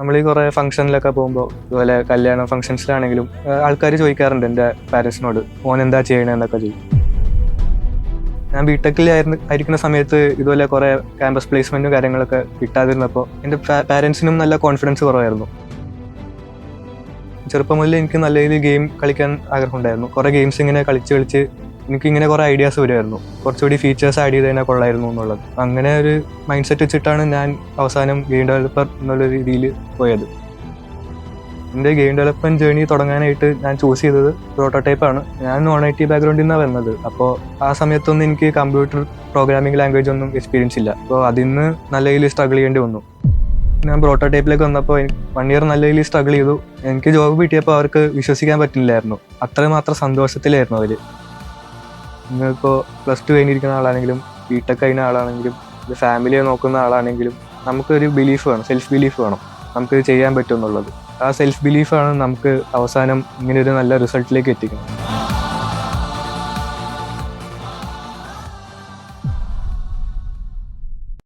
നമ്മൾ ഈ കുറേ ഫംഗ്ഷനിലൊക്കെ പോകുമ്പോൾ ഇതുപോലെ കല്യാണ ഫംഗ്ഷൻസിലാണെങ്കിലും ആൾക്കാർ ചോദിക്കാറുണ്ട് എൻ്റെ പാരൻസിനോട് മോൻ എന്താ ചെയ്യണമെന്നൊക്കെ ചോദിക്കും. ഞാൻ ബിടെക്കിലായിരിക്കുന്ന സമയത്ത് ഇതുപോലെ കുറേ ക്യാമ്പസ് പ്ലേസ്മെൻറ്റും കാര്യങ്ങളൊക്കെ കിട്ടാതിരുന്നപ്പോൾ എൻ്റെ പാരൻസിനും നല്ല കോൺഫിഡൻസ് കുറവായിരുന്നു. ചെറുപ്പം മുതലേ എനിക്ക് നല്ല രീതിയിൽ ഗെയിം കളിക്കാൻ ആഗ്രഹമുണ്ടായിരുന്നു. കുറേ ഗെയിംസ് ഇങ്ങനെ കളിച്ച് എനിക്കിങ്ങനെ കുറേ ഐഡിയാസ് വരുമായിരുന്നു, കുറച്ചുകൂടി ഫീച്ചേഴ്സ് ആഡ് ചെയ്ത് തന്നെ കൊള്ളായിരുന്നു എന്നുള്ളത്. അങ്ങനെ ഒരു മൈൻഡ് സെറ്റ് വെച്ചിട്ടാണ് ഞാൻ അവസാനം ഗെയിം ഡെവലപ്പർ എന്നുള്ള രീതിയിൽ പോയത്. എൻ്റെ ഗെയിം ഡെവലപ്മെൻറ്റ് ജേർണി തുടങ്ങാനായിട്ട് ഞാൻ ചൂസ് ചെയ്തത് പ്രോട്ടോടൈപ്പാണ്. ഞാൻ നോൺ IT ബാക്ക്ഗ്രൗണ്ടിൽ നിന്നാണ് വരുന്നത്. അപ്പോൾ ആ സമയത്തൊന്നും എനിക്ക് കമ്പ്യൂട്ടർ പ്രോഗ്രാമിംഗ് ലാംഗ്വേജ് ഒന്നും എക്സ്പീരിയൻസ് ഇല്ല. അപ്പോൾ അതിൽ നിന്ന് നല്ല രീതിയിൽ സ്ട്രഗിൾ ചെയ്യേണ്ടി വന്നു. ഞാൻ പ്രോട്ടോടൈപ്പിലേക്ക് വന്നപ്പോൾ 1 ഇയർ നല്ല രീതിയിൽ സ്ട്രഗിൾ ചെയ്തു. എനിക്ക് ജോബ് കിട്ടിയപ്പോൾ അവർക്ക് വിശ്വസിക്കാൻ പറ്റില്ലായിരുന്നു. അത്രമാത്രം സന്തോഷത്തിലായിരുന്നു അവർ. നിങ്ങളിപ്പോൾ +2 കഴിഞ്ഞിരിക്കുന്ന ആളാണെങ്കിലും ബിടെക് കഴിഞ്ഞ ആളാണെങ്കിലും ഫാമിലിയെ നോക്കുന്ന ആളാണെങ്കിലും നമുക്കൊരു ബിലീഫ് വേണം, സെൽഫ് ബിലീഫ് വേണം, നമുക്ക് ചെയ്യാൻ പറ്റും എന്നുള്ളത്. ആ സെൽഫ് ബിലീഫാണ് നമുക്ക് അവസാനം ഇങ്ങനെയൊരു നല്ല റിസൾട്ടിലേക്ക് എത്തിക്കുന്നത്.